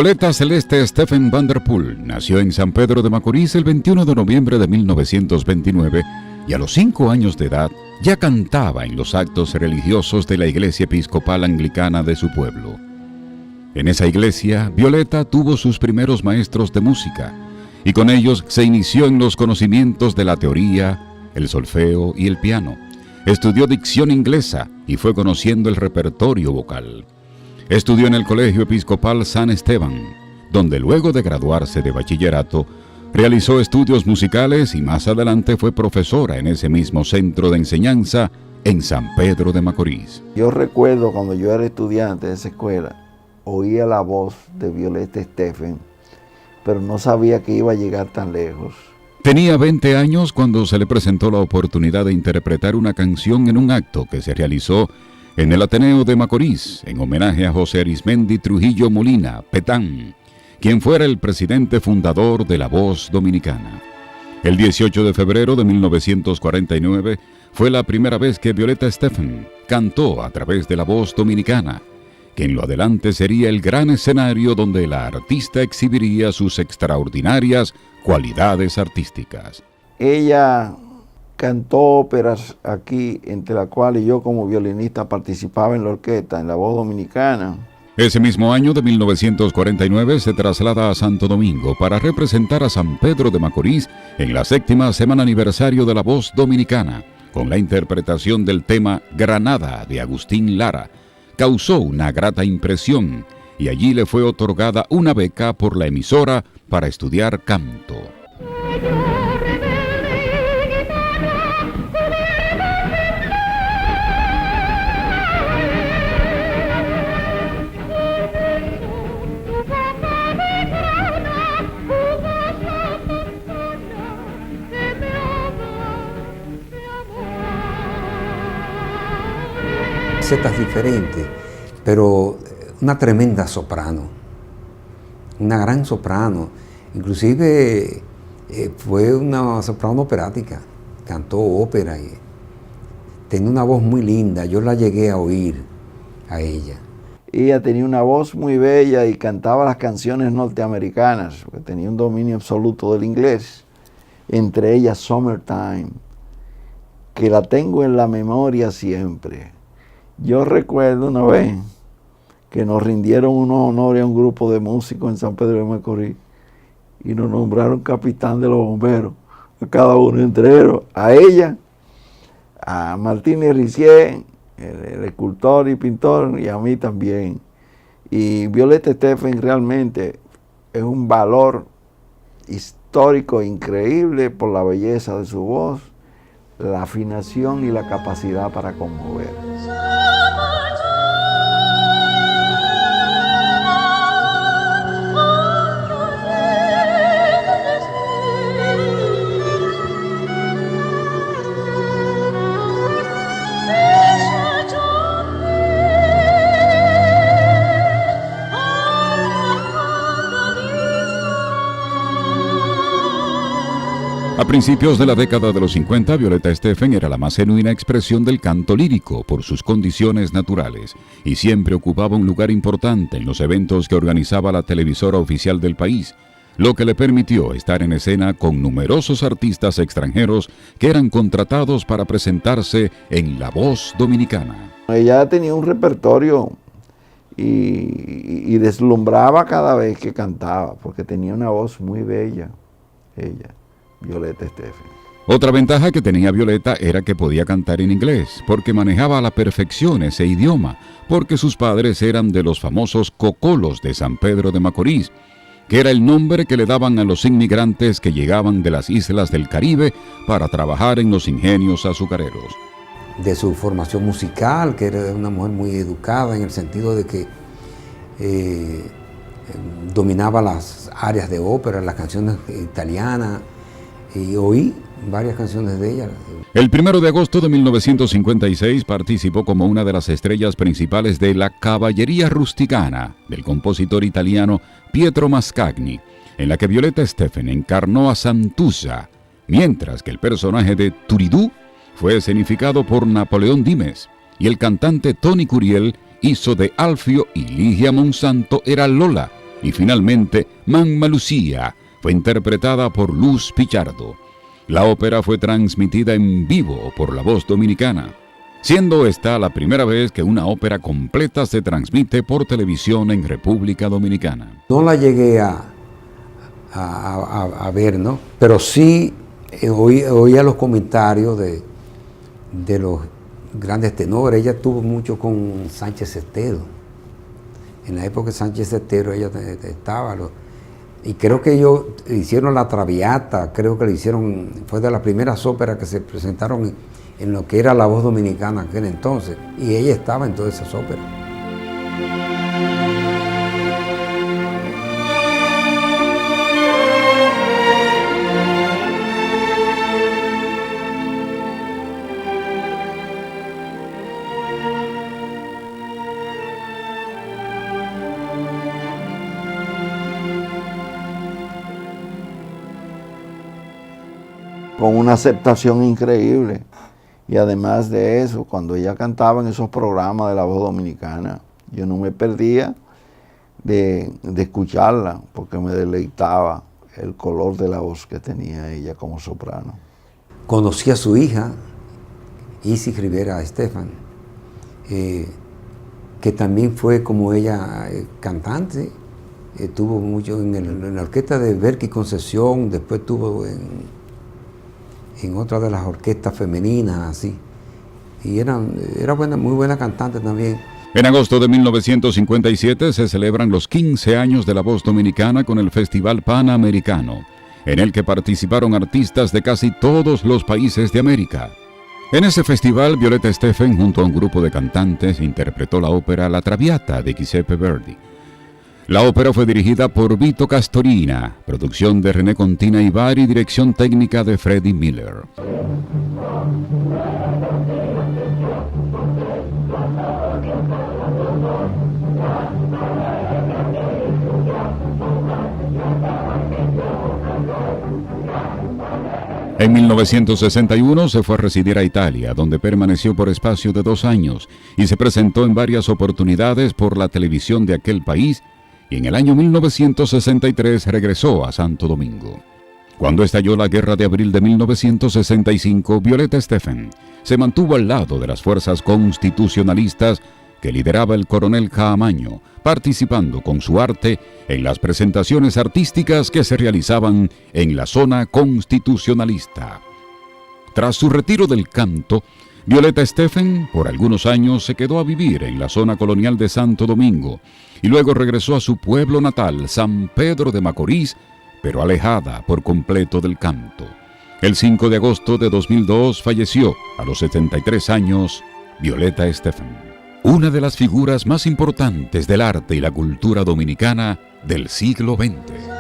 Violeta Celeste Stephen Vanderpool nació en San Pedro de Macorís el 21 de noviembre de 1929 y a los 5 años de edad ya cantaba en los actos religiosos de la Iglesia Episcopal Anglicana de su pueblo. En esa iglesia, Violeta tuvo sus primeros maestros de música y con ellos se inició en los conocimientos de la teoría, el solfeo y el piano. Estudió dicción inglesa y fue conociendo el repertorio vocal. Estudió en el Colegio Episcopal San Esteban, donde luego de graduarse de bachillerato, realizó estudios musicales y más adelante fue profesora en ese mismo centro de enseñanza en San Pedro de Macorís. Yo recuerdo cuando yo era estudiante de esa escuela, oía la voz de Violeta Stephen, pero no sabía que iba a llegar tan lejos. Tenía 20 años cuando se le presentó la oportunidad de interpretar una canción en un acto que se realizó en el Ateneo de Macorís, en homenaje a José Arismendi Trujillo Molina, Petán, quien fuera el presidente fundador de La Voz Dominicana. El 18 de febrero de 1949 fue la primera vez que Violeta Stephen cantó a través de La Voz Dominicana, que en lo adelante sería el gran escenario donde la artista exhibiría sus extraordinarias cualidades artísticas. Ella cantó óperas aquí, entre las cuales yo como violinista participaba en la orquesta, en La Voz Dominicana. Ese mismo año de 1949 se traslada a Santo Domingo para representar a San Pedro de Macorís en la 7ª semana aniversario de La Voz Dominicana, con la interpretación del tema Granada de Agustín Lara. Causó una grata impresión y allí le fue otorgada una beca por la emisora para estudiar canto. Facetas diferentes, pero una tremenda soprano, una gran soprano, inclusive fue una soprano operática, cantó ópera y tenía una voz muy linda, yo la llegué a oír a ella. Ella tenía una voz muy bella y cantaba las canciones norteamericanas, porque tenía un dominio absoluto del inglés, entre ellas Summertime, que la tengo en la memoria siempre. Yo recuerdo una vez que nos rindieron unos honores a un grupo de músicos en San Pedro de Macorís y nos nombraron capitán de los bomberos, a cada uno, entre ellos, a ella, a Martínez Ricier, el escultor y pintor, y a mí también. Y Violeta Stephen realmente es un valor histórico increíble por la belleza de su voz, la afinación y la capacidad para conmover. A principios de la década de los 50, Violeta Stephen era la más genuina expresión del canto lírico por sus condiciones naturales y siempre ocupaba un lugar importante en los eventos que organizaba la televisora oficial del país, lo que le permitió estar en escena con numerosos artistas extranjeros que eran contratados para presentarse en La Voz Dominicana. Ella tenía un repertorio y deslumbraba cada vez que cantaba, porque tenía una voz muy bella, ella. Violeta Stephen. Otra ventaja que tenía Violeta era que podía cantar en inglés, porque manejaba a la perfección ese idioma, porque sus padres eran de los famosos cocolos de San Pedro de Macorís, que era el nombre que le daban a los inmigrantes que llegaban de las islas del Caribe para trabajar en los ingenios azucareros. De su formación musical, que era una mujer muy educada en el sentido de que dominaba las áreas de ópera, las canciones italianas, y oí varias canciones de ella. El 1 de agosto de 1956 participó como una de las estrellas principales de La Caballería Rusticana del compositor italiano Pietro Mascagni, en la que Violeta Stephen encarnó a Santuzza, mientras que el personaje de Turidú fue escenificado por Napoleón Dimes y el cantante Tony Curiel hizo de Alfio y Ligia Monsanto era Lola, Y finalmente, Mamma Lucía fue interpretada por Luz Pichardo. La ópera fue transmitida en vivo por La Voz Dominicana, siendo esta la primera vez que una ópera completa se transmite por televisión en República Dominicana. No la llegué a ver, ¿no? Pero sí oía los comentarios de los grandes tenores. Ella estuvo mucho con Sánchez Estero. En la época de Sánchez Estero ella estaba. Y creo que ellos hicieron La Traviata, creo que le hicieron, fue de las primeras óperas que se presentaron en lo que era La Voz Dominicana en aquel entonces. Y ella estaba en todas esas óperas. Con una aceptación increíble. Y además de eso, cuando ella cantaba en esos programas de La Voz Dominicana, yo no me perdía de escucharla, porque me deleitaba el color de la voz que tenía ella como soprano. Conocí a su hija, Isis Rivera Estefan, que también fue como ella cantante. Estuvo mucho en la orquesta de Berky Concesión, después estuvo en otra de las orquestas femeninas, así. Y era muy buena cantante también. En agosto de 1957 se celebran los 15 años de La Voz Dominicana con el Festival Panamericano, en el que participaron artistas de casi todos los países de América. En ese festival, Violeta Estefan, junto a un grupo de cantantes, interpretó la ópera La Traviata de Giuseppe Verdi. La ópera fue dirigida por Vito Castorina, producción de René Contina Ibar y dirección técnica de Freddie Miller. En 1961 se fue a residir a Italia, donde permaneció por espacio de 2 años y se presentó en varias oportunidades por la televisión de aquel país, y en el año 1963 regresó a Santo Domingo. Cuando estalló la Guerra de Abril de 1965, Violeta Estefan se mantuvo al lado de las fuerzas constitucionalistas que lideraba el coronel Caamaño, participando con su arte en las presentaciones artísticas que se realizaban en la zona constitucionalista. Tras su retiro del canto, Violeta Estefan por algunos años se quedó a vivir en la zona colonial de Santo Domingo y luego regresó a su pueblo natal, San Pedro de Macorís, pero alejada por completo del canto. El 5 de agosto de 2002 falleció a los 73 años Violeta Estefan, una de las figuras más importantes del arte y la cultura dominicana del siglo XX.